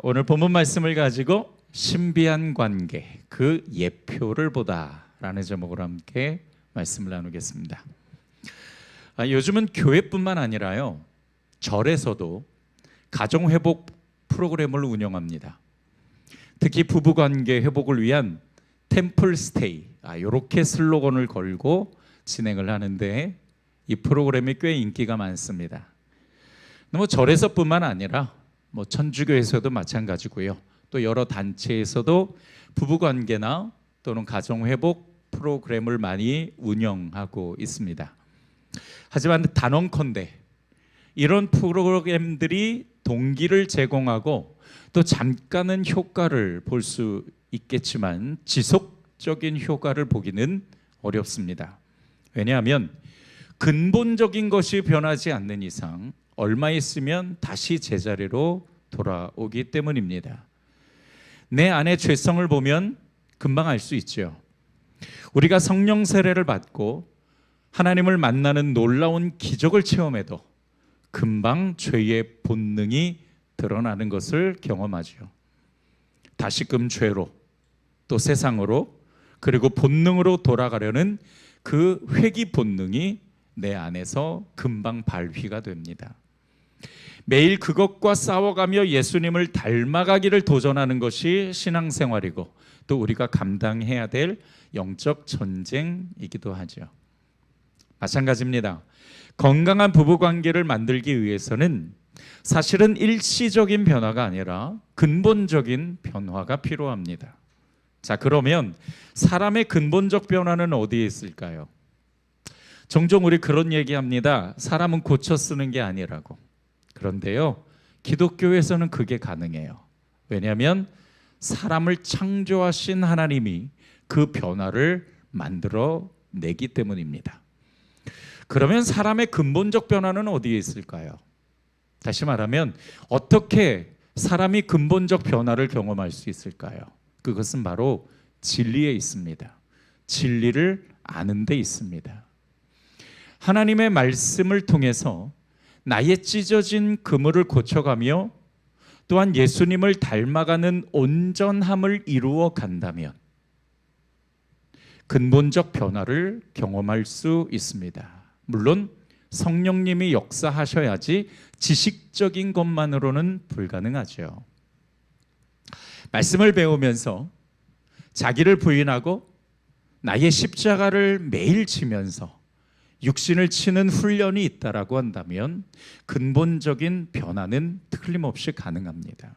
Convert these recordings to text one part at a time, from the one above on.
오늘 본문 말씀을 가지고 신비한 관계, 그 예표를 보다라는 제목으로 함께 말씀을 나누겠습니다. 요즘은 교회뿐만 아니라요, 절에서도 가정회복 프로그램을 운영합니다. 특히 부부관계 회복을 위한 템플 스테이, 이렇게 슬로건을 걸고 진행을 하는데 이 프로그램이 꽤 인기가 많습니다. 절에서뿐만 아니라 천주교에서도 마찬가지고요. 또 여러 단체에서도 부부관계나 또는 가정회복 프로그램을 많이 운영하고 있습니다. 하지만 단언컨대 이런 프로그램들이 동기를 제공하고 또 잠깐은 효과를 볼 수 있겠지만 지속적인 효과를 보기는 어렵습니다. 왜냐하면 근본적인 것이 변하지 않는 이상 얼마 있으면 다시 제자리로 돌아오기 때문입니다. 내 안의 죄성을 보면 금방 알 수 있죠. 우리가 성령 세례를 받고 하나님을 만나는 놀라운 기적을 체험해도 금방 죄의 본능이 드러나는 것을 경험하죠. 다시금 죄로, 또 세상으로, 그리고 본능으로 돌아가려는 그 회귀 본능이 내 안에서 금방 발휘가 됩니다. 매일 그것과 싸워가며 예수님을 닮아가기를 도전하는 것이 신앙생활이고 또 우리가 감당해야 될 영적 전쟁이기도 하죠. 마찬가지입니다. 건강한 부부관계를 만들기 위해서는 사실은 일시적인 변화가 아니라 근본적인 변화가 필요합니다. 자, 그러면 사람의 근본적 변화는 어디에 있을까요? 종종 우리 그런 얘기합니다. 사람은 고쳐 쓰는 게 아니라고. 그런데요, 기독교에서는 그게 가능해요. 왜냐하면 사람을 창조하신 하나님이 그 변화를 만들어 내기 때문입니다. 그러면 사람의 근본적 변화는 어디에 있을까요? 다시 말하면 어떻게 사람이 근본적 변화를 경험할 수 있을까요? 그것은 바로 진리에 있습니다. 진리를 아는 데 있습니다. 하나님의 말씀을 통해서 나의 찢어진 그물을 고쳐가며 또한 예수님을 닮아가는 온전함을 이루어 간다면 근본적 변화를 경험할 수 있습니다. 물론 성령님이 역사하셔야지 지식적인 것만으로는 불가능하죠. 말씀을 배우면서 자기를 부인하고 나의 십자가를 매일 지면서 육신을 치는 훈련이 있다라고 한다면 근본적인 변화는 틀림없이 가능합니다.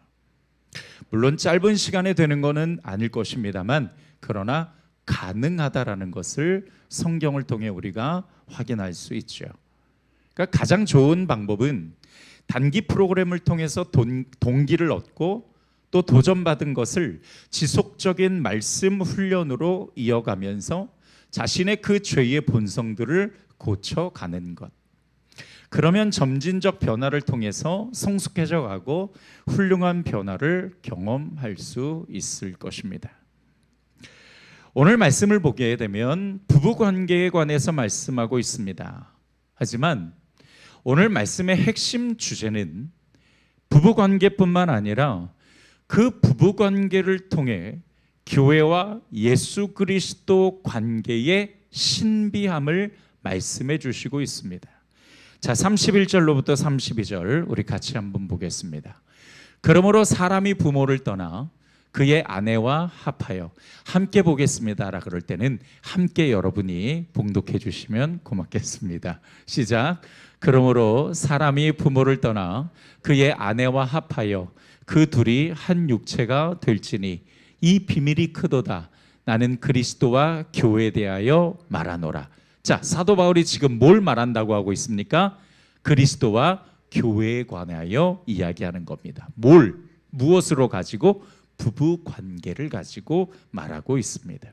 물론 짧은 시간에 되는 것은 아닐 것입니다만 그러나 가능하다라는 것을 성경을 통해 우리가 확인할 수 있죠. 그러니까 가장 좋은 방법은 단기 프로그램을 통해서 동기를 얻고 또 도전받은 것을 지속적인 말씀 훈련으로 이어가면서 자신의 그 죄의 본성들을 고쳐가는 것. 그러면 점진적 변화를 통해서 성숙해져 가고 훌륭한 변화를 경험할 수 있을 것입니다. 오늘 말씀을 보게 되면 부부관계에 관해서 말씀하고 있습니다. 하지만 오늘 말씀의 핵심 주제는 부부관계뿐만 아니라 그 부부관계를 통해 교회와 예수 그리스도 관계의 신비함을 말씀해 주시고 있습니다. 자, 31절로부터 32절 우리 같이 한번 보겠습니다. 그러므로 사람이 부모를 떠나 그의 아내와 합하여 함께 보겠습니다라 그럴 때는 함께 여러분이 봉독해 주시면 고맙겠습니다. 시작. 그러므로 사람이 부모를 떠나 그의 아내와 합하여 그 둘이 한 육체가 될지니 이 비밀이 크도다. 나는 그리스도와 교회에 대하여 말하노라. 자, 사도 바울이 지금 뭘 말한다고 하고 있습니까? 그리스도와 교회에 관하여 이야기하는 겁니다. 무엇으로 가지고? 부부 관계를 가지고 말하고 있습니다.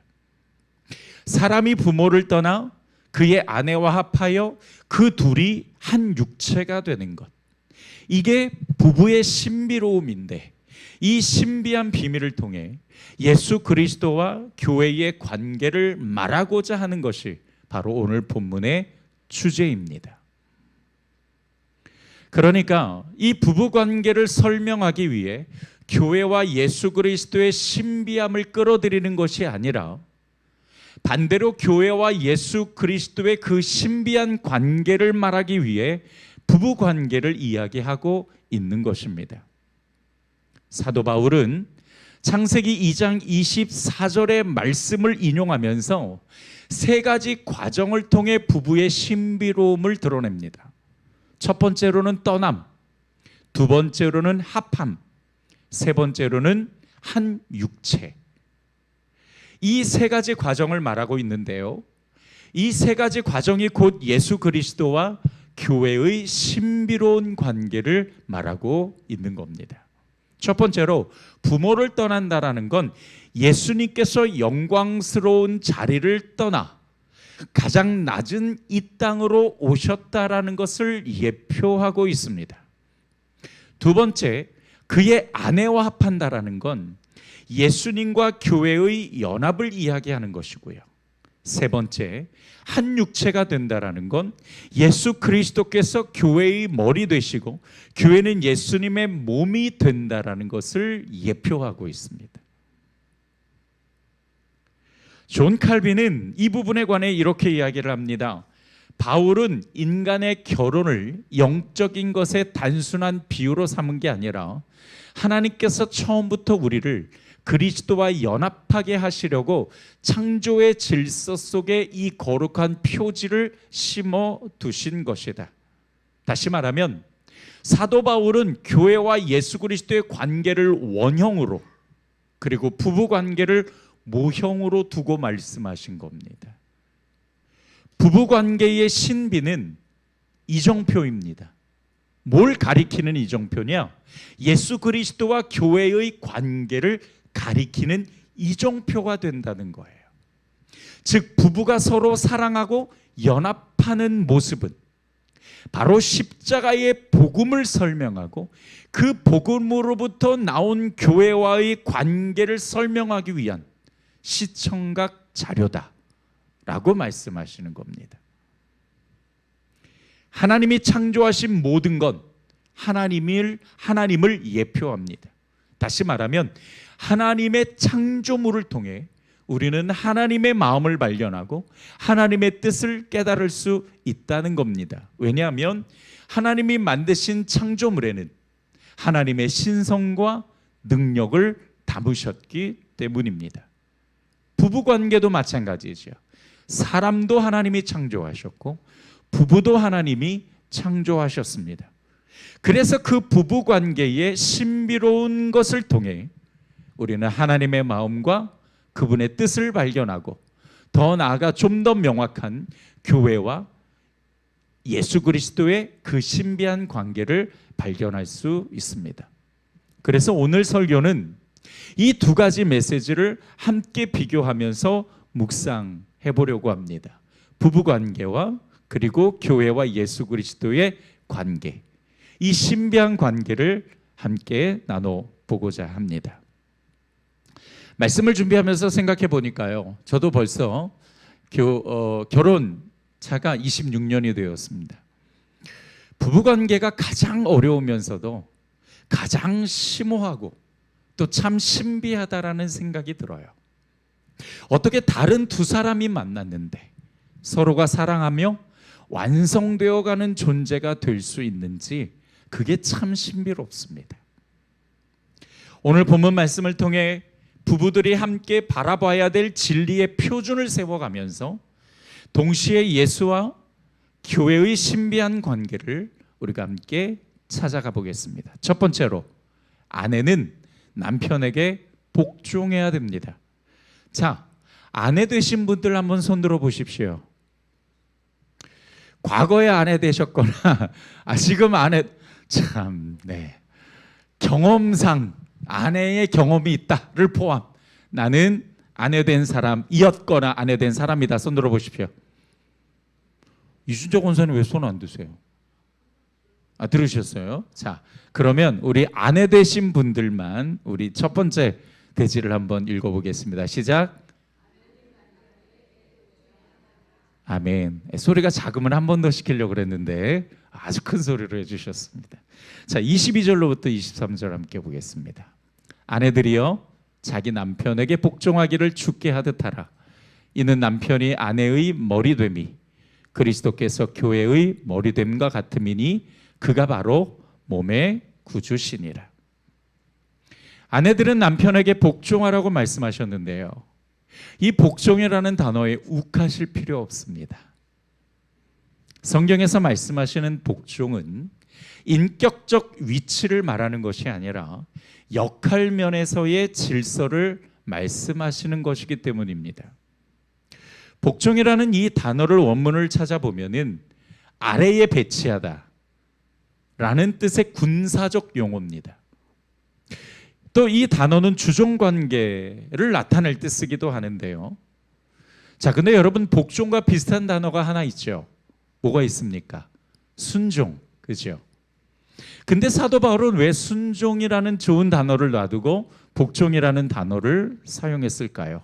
사람이 부모를 떠나 그의 아내와 합하여 그 둘이 한 육체가 되는 것. 이게 부부의 신비로움인데 이 신비한 비밀을 통해 예수 그리스도와 교회의 관계를 말하고자 하는 것이 바로 오늘 본문의 주제입니다. 그러니까 이 부부관계를 설명하기 위해 교회와 예수 그리스도의 신비함을 끌어들이는 것이 아니라 반대로 교회와 예수 그리스도의 그 신비한 관계를 말하기 위해 부부 관계를 이야기하고 있는 것입니다. 사도 바울은 창세기 2장 24절의 말씀을 인용하면서 세 가지 과정을 통해 부부의 신비로움을 드러냅니다. 첫 번째로는 떠남, 두 번째로는 합함, 세 번째로는 한 육체. 이 세 가지 과정을 말하고 있는데요. 이 세 가지 과정이 곧 예수 그리스도와 교회의 신비로운 관계를 말하고 있는 겁니다. 첫 번째로 부모를 떠난다라는 건 예수님께서 영광스러운 자리를 떠나 가장 낮은 이 땅으로 오셨다라는 것을 예표하고 있습니다. 두 번째, 그의 아내와 합한다라는 건 예수님과 교회의 연합을 이야기하는 것이고요. 세 번째, 한 육체가 된다라는 건 예수 그리스도께서 교회의 머리 되시고 교회는 예수님의 몸이 된다라는 것을 예표하고 있습니다. 존 칼빈은 이 부분에 관해 이렇게 이야기를 합니다. 바울은 인간의 결혼을 영적인 것의 단순한 비유로 삼은 게 아니라 하나님께서 처음부터 우리를 그리스도와 연합하게 하시려고 창조의 질서 속에 이 거룩한 표지를 심어 두신 것이다. 다시 말하면 사도 바울은 교회와 예수 그리스도의 관계를 원형으로 그리고 부부 관계를 모형으로 두고 말씀하신 겁니다. 부부 관계의 신비는 이정표입니다. 뭘 가리키는 이정표냐? 예수 그리스도와 교회의 관계를 가리키는 이정표가 된다는 거예요. 즉 부부가 서로 사랑하고 연합하는 모습은 바로 십자가의 복음을 설명하고 그 복음으로부터 나온 교회와의 관계를 설명하기 위한 시청각 자료다라고 말씀하시는 겁니다. 하나님이 창조하신 모든 건 하나님을 예표합니다. 다시 말하면 하나님의 창조물을 통해 우리는 하나님의 마음을 발견하고 하나님의 뜻을 깨달을 수 있다는 겁니다. 왜냐하면 하나님이 만드신 창조물에는 하나님의 신성과 능력을 담으셨기 때문입니다. 부부관계도 마찬가지죠. 사람도 하나님이 창조하셨고 부부도 하나님이 창조하셨습니다. 그래서 그 부부관계의 신비로운 것을 통해 우리는 하나님의 마음과 그분의 뜻을 발견하고 더 나아가 좀 더 명확한 교회와 예수 그리스도의 그 신비한 관계를 발견할 수 있습니다. 그래서 오늘 설교는 이 두 가지 메시지를 함께 비교하면서 묵상해 보려고 합니다. 부부관계와 그리고 교회와 예수 그리스도의 관계, 이 신비한 관계를 함께 나눠보고자 합니다. 말씀을 준비하면서 생각해 보니까요, 저도 벌써 결혼 차가 26년이 되었습니다. 부부관계가 가장 어려우면서도 가장 심오하고 또 참 신비하다라는 생각이 들어요. 어떻게 다른 두 사람이 만났는데 서로가 사랑하며 완성되어가는 존재가 될 수 있는지 그게 참 신비롭습니다. 오늘 본문 말씀을 통해 부부들이 함께 바라봐야 될 진리의 표준을 세워가면서 동시에 예수와 교회의 신비한 관계를 우리가 함께 찾아가 보겠습니다. 첫 번째로 아내는 남편에게 복종해야 됩니다. 자, 아내 되신 분들 한번 손 들어 보십시오. 과거에 아내 되셨거나 지금 아내 경험상 아내의 경험이 있다를 포함 나는 아내 된 사람이었거나 아내 된 사람이다. 손 들어 보십시오. 이순재 권사님 왜 손 안 드세요? 들으셨어요? 자, 그러면 우리 아내 되신 분들만 우리 첫 번째 대지를 한번 읽어보겠습니다. 시작. 아멘. 소리가 작으면 한 번 더 시키려고 그랬는데 아주 큰 소리로 해주셨습니다. 자, 22절로부터 23절 함께 보겠습니다. 아내들이여 자기 남편에게 복종하기를 주께 하듯 하라. 이는 남편이 아내의 머리됨이 그리스도께서 교회의 머리됨과 같음이니 그가 바로 몸의 구주시니라. 아내들은 남편에게 복종하라고 말씀하셨는데요, 이 복종이라는 단어에 욱하실 필요 없습니다. 성경에서 말씀하시는 복종은 인격적 위치를 말하는 것이 아니라 역할 면에서의 질서를 말씀하시는 것이기 때문입니다. 복종이라는 이 단어를 원문을 찾아보면은 아래에 배치하다 라는 뜻의 군사적 용어입니다. 또 이 단어는 주종관계를 나타낼 때 쓰기도 하는데요. 자, 근데 여러분, 복종과 비슷한 단어가 하나 있죠. 뭐가 있습니까? 순종, 그죠? 근데 사도 바울은 왜 순종이라는 좋은 단어를 놔두고 복종이라는 단어를 사용했을까요?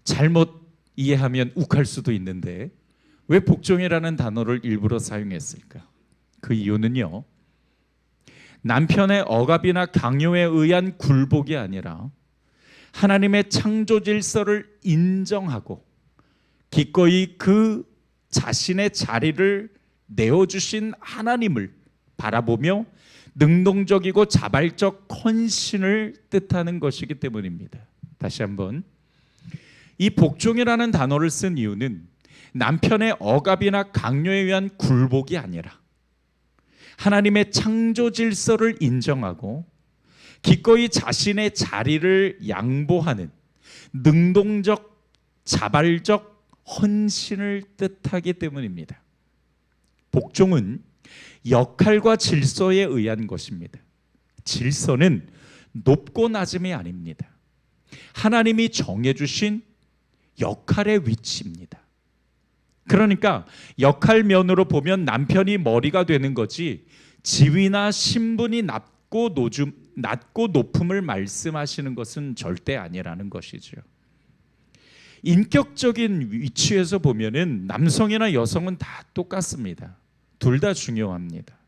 잘못 이해하면 욱할 수도 있는데 왜 복종이라는 단어를 일부러 사용했을까? 그 이유는요, 남편의 억압이나 강요에 의한 굴복이 아니라 하나님의 창조 질서를 인정하고 기꺼이 그 자신의 자리를 내어주신 하나님을 바라보며 능동적이고 자발적 헌신을 뜻하는 것이기 때문입니다. 다시 한번, 이 복종이라는 단어를 쓴 이유는 남편의 억압이나 강요에 의한 굴복이 아니라 하나님의 창조 질서를 인정하고 기꺼이 자신의 자리를 양보하는 능동적 자발적 헌신을 뜻하기 때문입니다. 복종은 역할과 질서에 의한 것입니다. 질서는 높고 낮음이 아닙니다. 하나님이 정해주신 역할의 위치입니다. 그러니까 역할면으로 보면 남편이 머리가 되는 거지 지위나 신분이 낮고 높음을 말씀하시는 것은 절대 아니라는 것이죠. 인격적인 위치에서 보면은 남성이나 여성은 다 똑같습니다. 둘 다 중요합니다.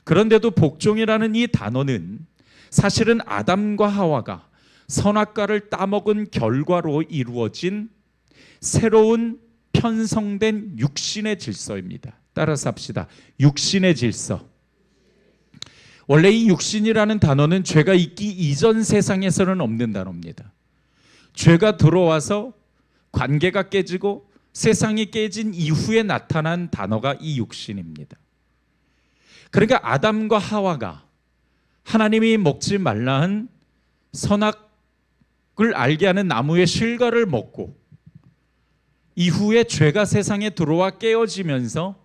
그런데도 복종이라는 이 단어는 사실은 아담과 하와가 선악과를 따먹은 결과로 이루어진 새로운 편성된 육신의 질서입니다. 따라서 합시다. 육신의 질서. 원래 이 육신이라는 단어는 죄가 있기 이전 세상에서는 없는 단어입니다. 죄가 들어와서 관계가 깨지고 세상이 깨진 이후에 나타난 단어가 이 육신입니다. 그러니까 아담과 하와가 하나님이 먹지 말라 한 선악을 알게 하는 나무의 실과를 먹고 이후에 죄가 세상에 들어와 깨어지면서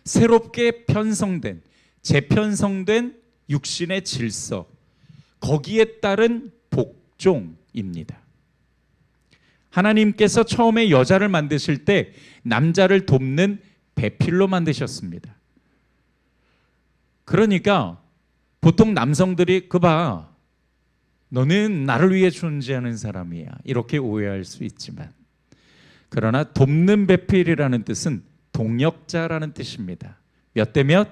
새롭게 편성된, 재편성된 육신의 질서, 거기에 따른 복종입니다. 하나님께서 처음에 여자를 만드실 때 남자를 돕는 배필로 만드셨습니다. 그러니까 보통 남성들이 그봐, 너는 나를 위해 존재하는 사람이야, 이렇게 오해할 수 있지만, 그러나 돕는 배필이라는 뜻은 동역자라는 뜻입니다. 몇 대 몇?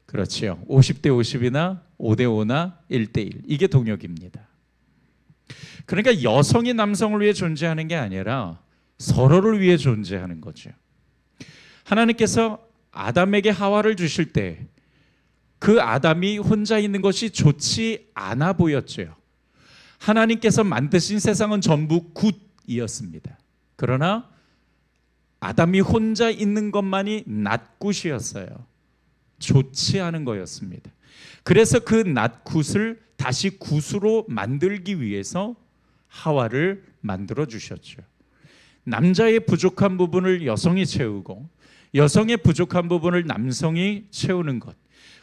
그렇지요. 50대 50이나 5대 5나 1대 1. 이게 동역입니다. 그러니까 여성이 남성을 위해 존재하는 게 아니라 서로를 위해 존재하는 거죠. 하나님께서 아담에게 하와를 주실 때 그 아담이 혼자 있는 것이 좋지 않아 보였죠. 하나님께서 만드신 세상은 전부 굿이었습니다. 그러나 아담이 혼자 있는 것만이 낫굿이었어요. 좋지 않은 거였습니다. 그래서 그 낫굿을 다시 굿으로 만들기 위해서 하와를 만들어 주셨죠. 남자의 부족한 부분을 여성이 채우고 여성의 부족한 부분을 남성이 채우는 것.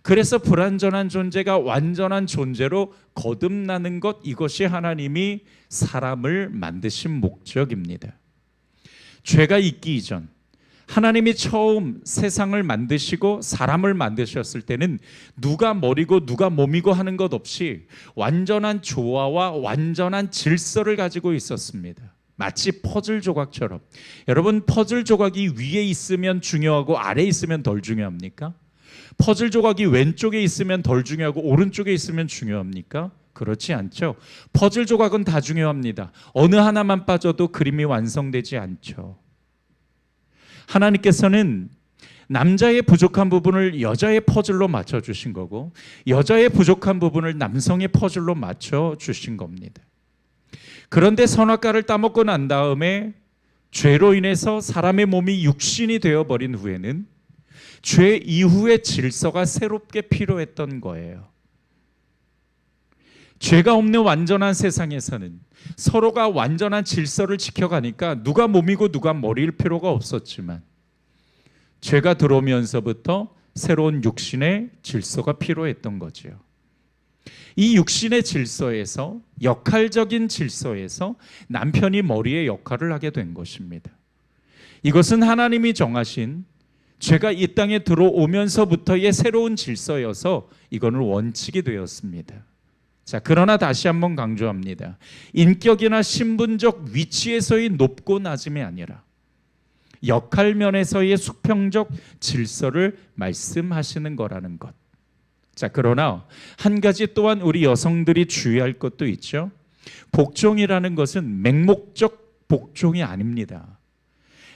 그래서 불완전한 존재가 완전한 존재로 거듭나는 것, 이것이 하나님이 사람을 만드신 목적입니다. 죄가 있기 이전 하나님이 처음 세상을 만드시고 사람을 만드셨을 때는 누가 머리고 누가 몸이고 하는 것 없이 완전한 조화와 완전한 질서를 가지고 있었습니다. 마치 퍼즐 조각처럼. 여러분, 퍼즐 조각이 위에 있으면 중요하고 아래에 있으면 덜 중요합니까? 퍼즐 조각이 왼쪽에 있으면 덜 중요하고 오른쪽에 있으면 중요합니까? 그렇지 않죠. 퍼즐 조각은 다 중요합니다. 어느 하나만 빠져도 그림이 완성되지 않죠. 하나님께서는 남자의 부족한 부분을 여자의 퍼즐로 맞춰주신 거고, 여자의 부족한 부분을 남성의 퍼즐로 맞춰주신 겁니다. 그런데 선악과를 따먹고 난 다음에 죄로 인해서 사람의 몸이 육신이 되어버린 후에는 죄 이후의 질서가 새롭게 필요했던 거예요. 죄가 없는 완전한 세상에서는 서로가 완전한 질서를 지켜가니까 누가 몸이고 누가 머리일 필요가 없었지만, 죄가 들어오면서부터 새로운 육신의 질서가 필요했던 거죠. 이 육신의 질서에서, 역할적인 질서에서 남편이 머리의 역할을 하게 된 것입니다. 이것은 하나님이 정하신 죄가 이 땅에 들어오면서부터의 새로운 질서여서 이거는 원칙이 되었습니다. 자, 그러나 다시 한번 강조합니다. 인격이나 신분적 위치에서의 높고 낮음이 아니라 역할 면에서의 수평적 질서를 말씀하시는 거라는 것. 자, 그러나 한 가지 또한 우리 여성들이 주의할 것도 있죠. 복종이라는 것은 맹목적 복종이 아닙니다.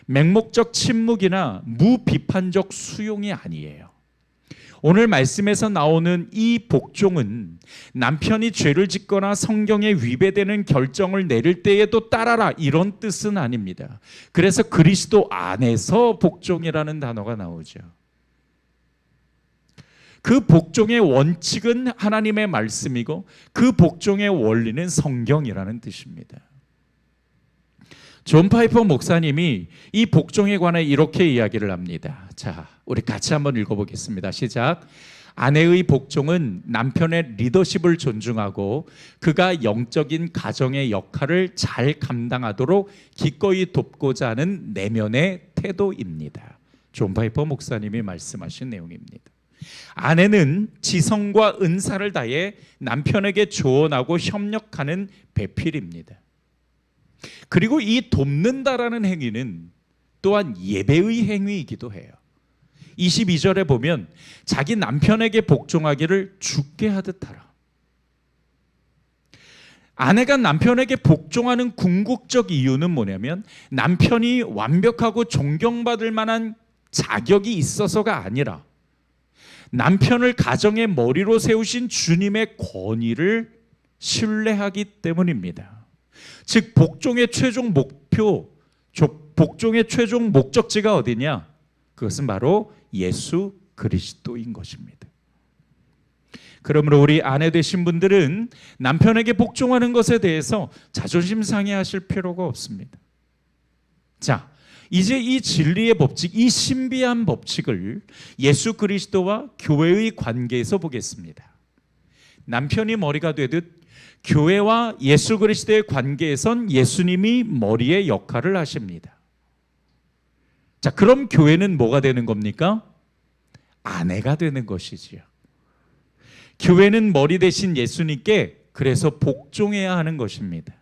맹목적 침묵이나 무비판적 수용이 아니에요. 오늘 말씀에서 나오는 이 복종은 남편이 죄를 짓거나 성경에 위배되는 결정을 내릴 때에도 따라라, 이런 뜻은 아닙니다. 그래서 그리스도 안에서 복종이라는 단어가 나오죠. 그 복종의 원칙은 하나님의 말씀이고 그 복종의 원리는 성경이라는 뜻입니다. 존 파이퍼 목사님이 이 복종에 관해 이렇게 이야기를 합니다. 자, 우리 같이 한번 읽어보겠습니다. 시작. 아내의 복종은 남편의 리더십을 존중하고 그가 영적인 가정의 역할을 잘 감당하도록 기꺼이 돕고자 하는 내면의 태도입니다. 존 파이퍼 목사님이 말씀하신 내용입니다. 아내는 지성과 은사를 다해 남편에게 조언하고 협력하는 배필입니다. 그리고 이 돕는다라는 행위는 또한 예배의 행위이기도 해요. 22절에 보면 자기 남편에게 복종하기를 주께 하듯 하라. 아내가 남편에게 복종하는 궁극적 이유는 뭐냐면 남편이 완벽하고 존경받을 만한 자격이 있어서가 아니라 남편을 가정의 머리로 세우신 주님의 권위를 신뢰하기 때문입니다. 즉 복종의 최종 목표, 복종의 최종 목적지가 어디냐? 그것은 바로 예수 그리스도인 것입니다. 그러므로 우리 아내 되신 분들은 남편에게 복종하는 것에 대해서 자존심 상해하실 필요가 없습니다. 자, 이제 이 진리의 법칙, 이 신비한 법칙을 예수 그리스도와 교회의 관계에서 보겠습니다. 남편이 머리가 되듯 교회와 예수 그리스도의 관계에선 예수님이 머리의 역할을 하십니다. 자, 그럼 교회는 뭐가 되는 겁니까? 아내가 되는 것이지요. 교회는 머리 대신 예수님께 그래서 복종해야 하는 것입니다.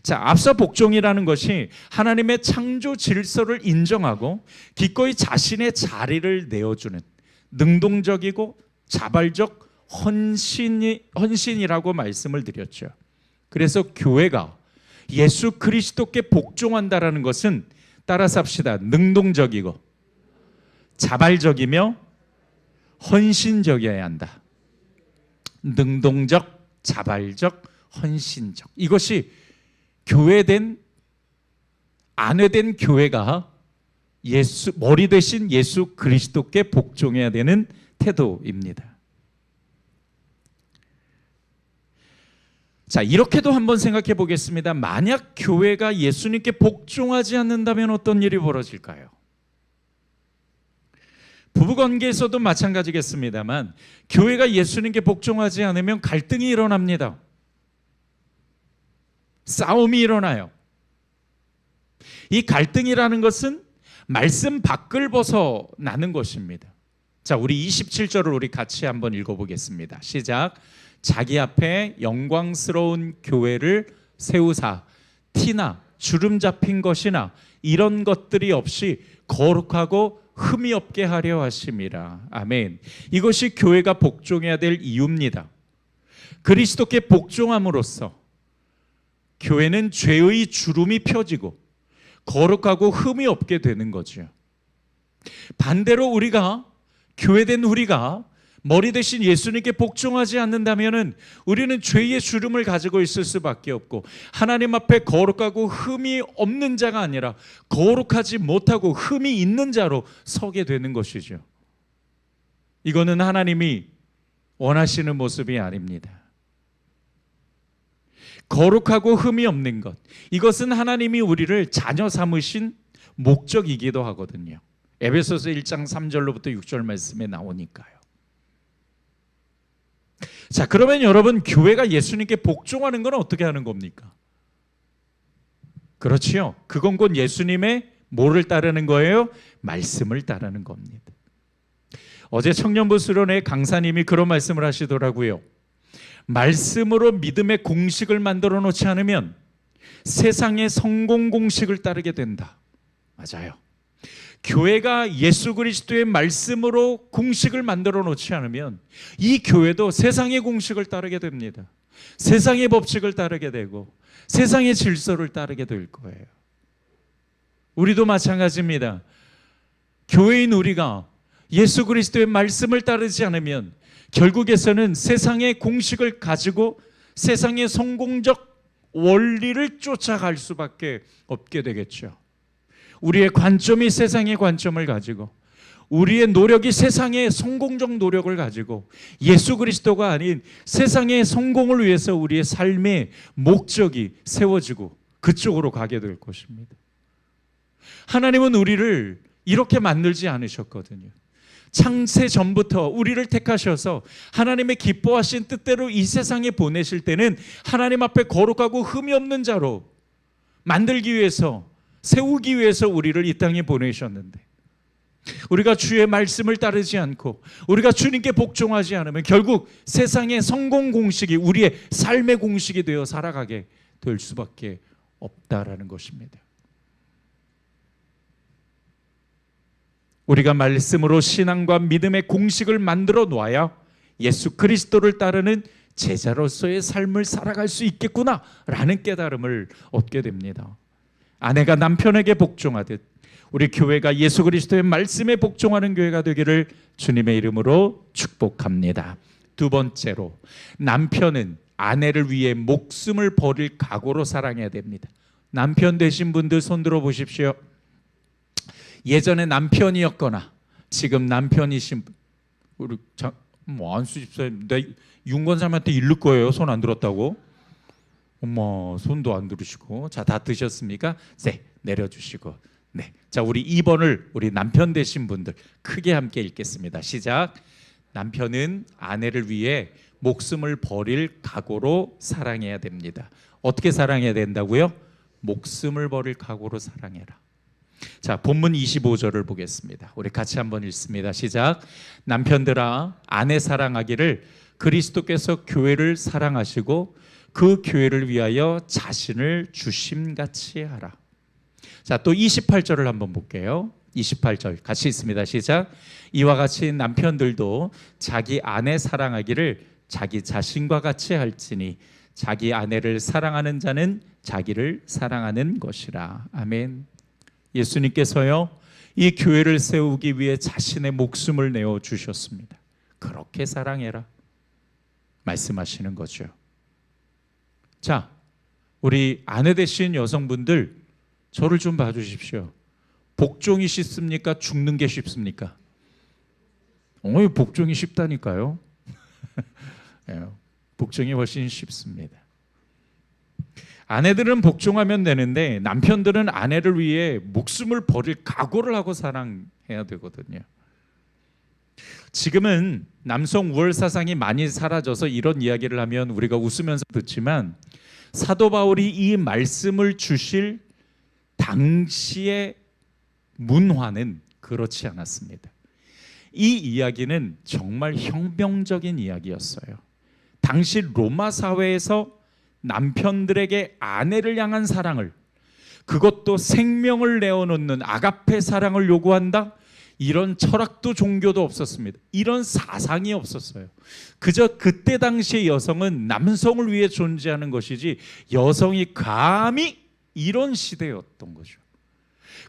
자, 앞서 복종이라는 것이 하나님의 창조 질서를 인정하고 기꺼이 자신의 자리를 내어주는 능동적이고 자발적 헌신이라고 말씀을 드렸죠. 그래서 교회가 예수 그리스도께 복종한다라는 것은 따라서 합시다. 능동적이고 자발적이며 헌신적이어야 한다. 능동적, 자발적, 헌신적. 이것이 교회된, 아내된 교회가 머리 대신 예수 그리스도께 복종해야 되는 태도입니다. 자, 이렇게도 한번 생각해 보겠습니다. 만약 교회가 예수님께 복종하지 않는다면 어떤 일이 벌어질까요? 부부관계에서도 마찬가지겠습니다만 교회가 예수님께 복종하지 않으면 갈등이 일어납니다. 싸움이 일어나요. 이 갈등이라는 것은 말씀 밖을 벗어나는 것입니다. 자, 우리 27절을 우리 같이 한번 읽어보겠습니다. 시작. 자기 앞에 영광스러운 교회를 세우사 티나 주름 잡힌 것이나 이런 것들이 없이 거룩하고 흠이 없게 하려 하심이라. 아멘. 이것이 교회가 복종해야 될 이유입니다. 그리스도께 복종함으로써 교회는 죄의 주름이 펴지고 거룩하고 흠이 없게 되는 거죠. 반대로 우리가, 교회된 우리가 머리 대신 예수님께 복종하지 않는다면 우리는 죄의 주름을 가지고 있을 수밖에 없고, 하나님 앞에 거룩하고 흠이 없는 자가 아니라 거룩하지 못하고 흠이 있는 자로 서게 되는 것이죠. 이거는 하나님이 원하시는 모습이 아닙니다. 거룩하고 흠이 없는 것, 이것은 하나님이 우리를 자녀 삼으신 목적이기도 하거든요. 에베소서 1장 3절로부터 6절 말씀에 나오니까요. 자, 그러면 여러분, 교회가 예수님께 복종하는 건 어떻게 하는 겁니까? 그렇지요. 그건 곧 예수님의 뭐를 따르는 거예요? 말씀을 따르는 겁니다. 어제 청년부 수련회 강사님이 그런 말씀을 하시더라고요. 말씀으로 믿음의 공식을 만들어 놓지 않으면 세상의 성공 공식을 따르게 된다. 맞아요. 교회가 예수 그리스도의 말씀으로 공식을 만들어 놓지 않으면 이 교회도 세상의 공식을 따르게 됩니다. 세상의 법칙을 따르게 되고 세상의 질서를 따르게 될 거예요. 우리도 마찬가지입니다. 교회인 우리가 예수 그리스도의 말씀을 따르지 않으면 결국에서는 세상의 공식을 가지고 세상의 성공적 원리를 쫓아갈 수밖에 없게 되겠죠. 우리의 관점이 세상의 관점을 가지고, 우리의 노력이 세상의 성공적 노력을 가지고 예수 그리스도가 아닌 세상의 성공을 위해서 우리의 삶의 목적이 세워지고 그쪽으로 가게 될 것입니다. 하나님은 우리를 이렇게 만들지 않으셨거든요. 창세 전부터 우리를 택하셔서 하나님의 기뻐하신 뜻대로 이 세상에 보내실 때는 하나님 앞에 거룩하고 흠이 없는 자로 만들기 위해서, 세우기 위해서 우리를 이 땅에 보내셨는데, 우리가 주의 말씀을 따르지 않고 우리가 주님께 복종하지 않으면 결국 세상의 성공 공식이 우리의 삶의 공식이 되어 살아가게 될 수밖에 없다라는 것입니다. 우리가 말씀으로 신앙과 믿음의 공식을 만들어 놔야 예수 그리스도를 따르는 제자로서의 삶을 살아갈 수 있겠구나라는 깨달음을 얻게 됩니다. 아내가 남편에게 복종하듯 우리 교회가 예수 그리스도의 말씀에 복종하는 교회가 되기를 주님의 이름으로 축복합니다. 두 번째로, 남편은 아내를 위해 목숨을 버릴 각오로 사랑해야 됩니다. 남편 되신 분들 손 들어 보십시오. 예전에 남편이었거나 지금 남편이신 분, 우리 안수 집사님, 내 윤건사님한테 이를 거예요. 손 안 들었다고. 어머, 손도 안 들으시고. 자, 다 드셨습니까? 네, 내려주시고. 네, 자, 우리 2번을 우리 남편 되신 분들 크게 함께 읽겠습니다. 시작. 남편은 아내를 위해 목숨을 버릴 각오로 사랑해야 됩니다. 어떻게 사랑해야 된다고요? 목숨을 버릴 각오로 사랑해라. 자, 본문 25절을 보겠습니다. 우리 같이 한번 읽습니다. 시작. 남편들아, 아내 사랑하기를 그리스도께서 교회를 사랑하시고 그 교회를 위하여 자신을 주심같이 하라. 자, 또 28절을 한번 볼게요. 28절 같이 있습니다. 시작. 이와 같이 남편들도 자기 아내 사랑하기를 자기 자신과 같이 할지니 자기 아내를 사랑하는 자는 자기를 사랑하는 것이라. 아멘. 예수님께서요, 이 교회를 세우기 위해 자신의 목숨을 내어 주셨습니다. 그렇게 사랑해라 말씀하시는 거죠. 자, 우리 아내 되신 여성분들 저를 좀 봐주십시오. 복종이 쉽습니까? 죽는 게 쉽습니까? 복종이 쉽다니까요. 복종이 훨씬 쉽습니다. 아내들은 복종하면 되는데 남편들은 아내를 위해 목숨을 버릴 각오를 하고 사랑해야 되거든요. 지금은 남성 우월 사상이 많이 사라져서 이런 이야기를 하면 우리가 웃으면서 듣지만 사도 바울이 이 말씀을 주실 당시의 문화는 그렇지 않았습니다. 이 이야기는 정말 혁명적인 이야기였어요. 당시 로마 사회에서 남편들에게 아내를 향한 사랑을, 그것도 생명을 내어놓는 아가페 사랑을 요구한다? 이런 철학도 종교도 없었습니다. 이런 사상이 없었어요. 그저 그때 당시의 여성은 남성을 위해 존재하는 것이지 여성이 감히 이런 시대였던 거죠.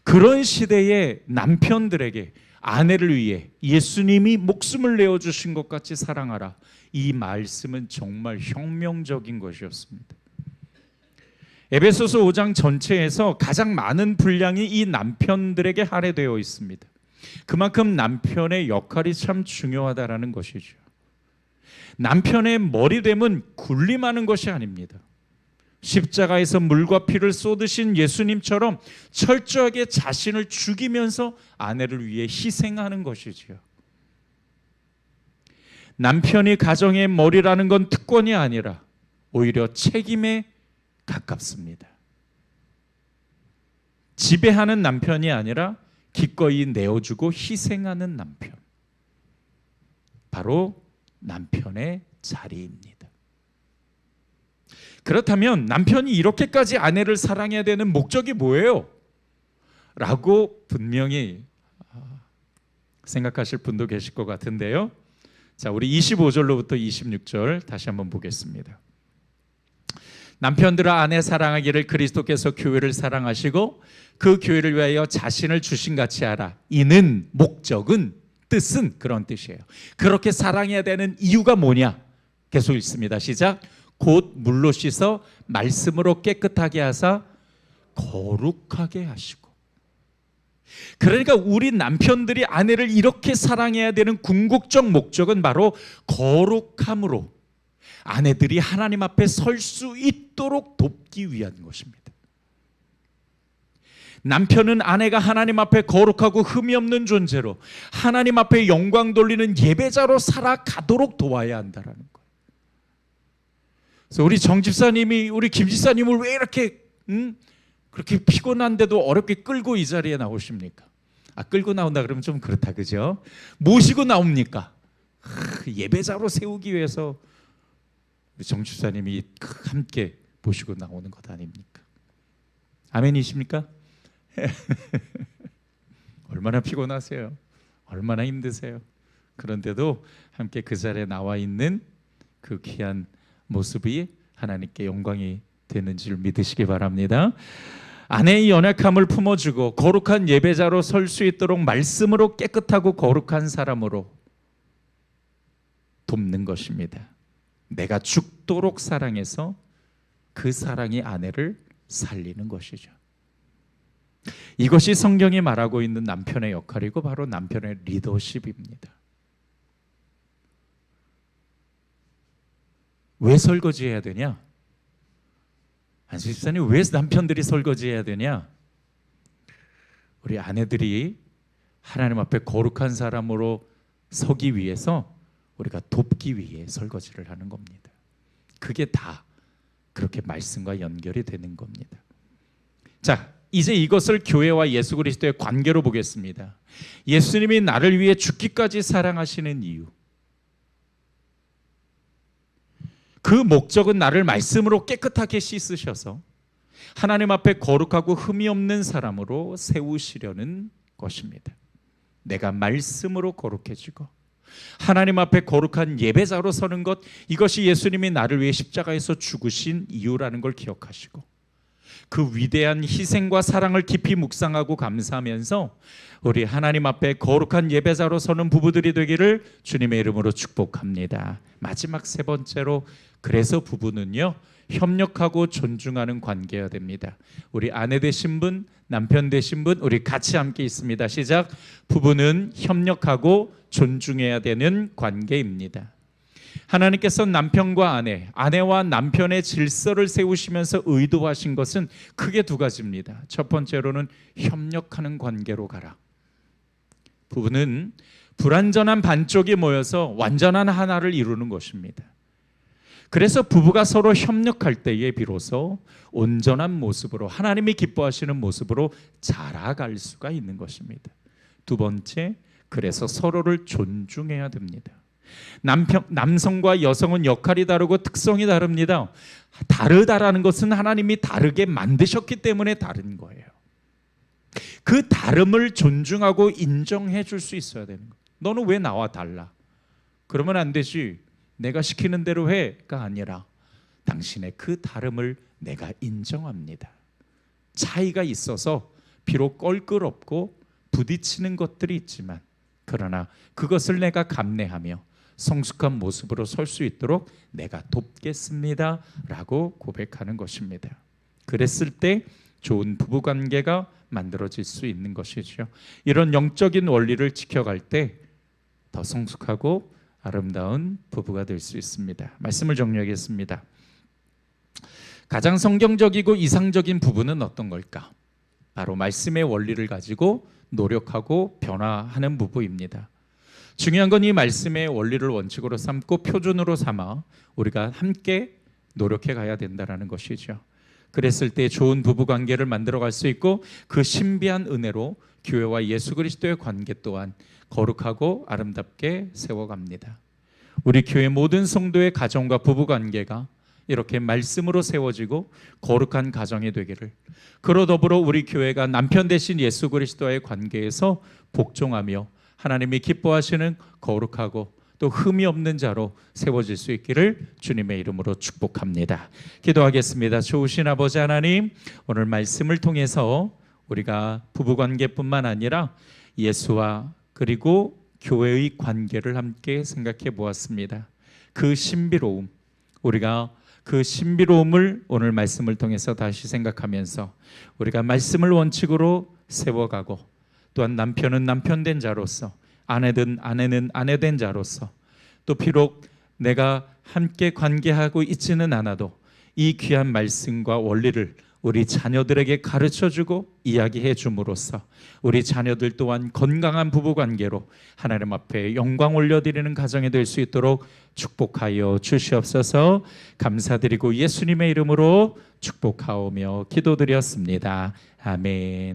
그런 시대에 남편들에게 아내를 위해 예수님이 목숨을 내어주신 것 같이 사랑하라. 이 말씀은 정말 혁명적인 것이었습니다. 에베소서 5장 전체에서 가장 많은 분량이 이 남편들에게 할애되어 있습니다. 그만큼 남편의 역할이 참 중요하다라는 것이죠. 남편의 머리됨은 군림하는 것이 아닙니다. 십자가에서 물과 피를 쏟으신 예수님처럼 철저하게 자신을 죽이면서 아내를 위해 희생하는 것이지요. 남편이 가정의 머리라는 건 특권이 아니라 오히려 책임에 가깝습니다. 지배하는 남편이 아니라 기꺼이 내어주고 희생하는 남편. 바로 남편의 자리입니다. 그렇다면 남편이 이렇게까지 아내를 사랑해야 되는 목적이 뭐예요? 라고 분명히 생각하실 분도 계실 것 같은데요. 자, 우리 25절로부터 26절 다시 한번 보겠습니다. 남편들아 아내 사랑하기를 그리스도께서 교회를 사랑하시고 그 교회를 위하여 자신을 주신 같이 하라. 이는 목적은 뜻은 그런 뜻이에요. 그렇게 사랑해야 되는 이유가 뭐냐? 계속 읽습니다. 시작. 곧 물로 씻어 말씀으로 깨끗하게 하사 거룩하게 하시고. 그러니까 우리 남편들이 아내를 이렇게 사랑해야 되는 궁극적 목적은 바로 거룩함으로 아내들이 하나님 앞에 설 수 있도록 돕기 위한 것입니다. 남편은 아내가 하나님 앞에 거룩하고 흠이 없는 존재로 하나님 앞에 영광 돌리는 예배자로 살아가도록 도와야 한다는 거예요. 그래서 우리 정 집사님이 우리 김 집사님을 왜 이렇게 그렇게 피곤한데도 어렵게 끌고 이 자리에 나오십니까? 끌고 나온다 그러면 좀 그렇다, 그죠? 모시고 나옵니까? 예배자로 세우기 위해서 우리 정 집사님이 함께 모시고 나오는 것 아닙니까? 아멘이십니까? 얼마나 피곤하세요? 얼마나 힘드세요? 그런데도 함께 그 자리에 나와 있는 그 귀한 모습이 하나님께 영광이 되는 줄 믿으시기 바랍니다. 아내의 연약함을 품어주고 거룩한 예배자로 설 수 있도록 말씀으로 깨끗하고 거룩한 사람으로 돕는 것입니다. 내가 죽도록 사랑해서 그 사랑이 아내를 살리는 것이죠. 이것이 성경이 말하고 있는 남편의 역할이고 바로 남편의 리더십입니다. 왜 설거지해야 되냐? 안수 집사님, 왜 남편들이 설거지해야 되냐? 우리 아내들이 하나님 앞에 거룩한 사람으로 서기 위해서 우리가 돕기 위해 설거지를 하는 겁니다. 그게 다 그렇게 말씀과 연결이 되는 겁니다. 자, 이제 이것을 교회와 예수 그리스도의 관계로 보겠습니다. 예수님이 나를 위해 죽기까지 사랑하시는 이유, 그 목적은 나를 말씀으로 깨끗하게 씻으셔서 하나님 앞에 거룩하고 흠이 없는 사람으로 세우시려는 것입니다. 내가 말씀으로 거룩해지고 하나님 앞에 거룩한 예배자로 서는 것, 이것이 예수님이 나를 위해 십자가에서 죽으신 이유라는 걸 기억하시고 그 위대한 희생과 사랑을 깊이 묵상하고 감사하면서 우리 하나님 앞에 거룩한 예배자로 서는 부부들이 되기를 주님의 이름으로 축복합니다. 마지막 세 번째로, 그래서 부부는요, 협력하고 존중하는 관계여야 됩니다. 우리 아내 되신 분, 남편 되신 분, 우리 같이 함께 있습니다. 시작. 부부는 협력하고 존중해야 되는 관계입니다. 하나님께서 남편과 아내, 아내와 남편의 질서를 세우시면서 의도하신 것은 크게 두 가지입니다. 첫 번째로는 협력하는 관계로 가라. 부부는 불완전한 반쪽이 모여서 완전한 하나를 이루는 것입니다. 그래서 부부가 서로 협력할 때에 비로소 온전한 모습으로, 하나님이 기뻐하시는 모습으로 자라갈 수가 있는 것입니다. 두 번째, 그래서 서로를 존중해야 됩니다. 남성과 여성은 역할이 다르고 특성이 다릅니다. 다르다라는 것은 하나님이 다르게 만드셨기 때문에 다른 거예요. 그 다름을 존중하고 인정해 줄 수 있어야 되는 거예요. 너는 왜 나와 달라? 그러면 안 되지. 내가 시키는 대로 해가 아니라 당신의 그 다름을 내가 인정합니다. 차이가 있어서 비록 껄끄럽고 부딪히는 것들이 있지만 그러나 그것을 내가 감내하며 성숙한 모습으로 설 수 있도록 내가 돕겠습니다 라고 고백하는 것입니다. 그랬을 때 좋은 부부관계가 만들어질 수 있는 것이죠. 이런 영적인 원리를 지켜갈 때 더 성숙하고 아름다운 부부가 될 수 있습니다. 말씀을 정리하겠습니다. 가장 성경적이고 이상적인 부부는 어떤 걸까? 바로 말씀의 원리를 가지고 노력하고 변화하는 부부입니다. 중요한 건 이 말씀의 원리를 원칙으로 삼고 표준으로 삼아 우리가 함께 노력해 가야 된다는 것이죠. 그랬을 때 좋은 부부관계를 만들어갈 수 있고 그 신비한 은혜로 교회와 예수 그리스도의 관계 또한 거룩하고 아름답게 세워갑니다. 우리 교회 모든 성도의 가정과 부부관계가 이렇게 말씀으로 세워지고 거룩한 가정이 되기를, 그로 더불어 우리 교회가 남편 되신 예수 그리스도와의 관계에서 복종하며 하나님이 기뻐하시는 거룩하고 또 흠이 없는 자로 세워질 수 있기를 주님의 이름으로 축복합니다. 기도하겠습니다. 좋으신 아버지 하나님, 오늘 말씀을 통해서 우리가 부부관계뿐만 아니라 예수와 그리고 교회의 관계를 함께 생각해 보았습니다. 그 신비로움, 우리가 그 신비로움을 오늘 말씀을 통해서 다시 생각하면서 우리가 말씀을 원칙으로 세워가고 또한 남편은 남편된 자로서, 아내든 아내는 아내된 자로서, 또 비록 내가 함께 관계하고 있지는 않아도 이 귀한 말씀과 원리를 우리 자녀들에게 가르쳐주고 이야기해 줌으로써 우리 자녀들 또한 건강한 부부관계로 하나님 앞에 영광 올려드리는 가정이 될 수 있도록 축복하여 주시옵소서. 감사드리고 예수님의 이름으로 축복하오며 기도드렸습니다. 아멘.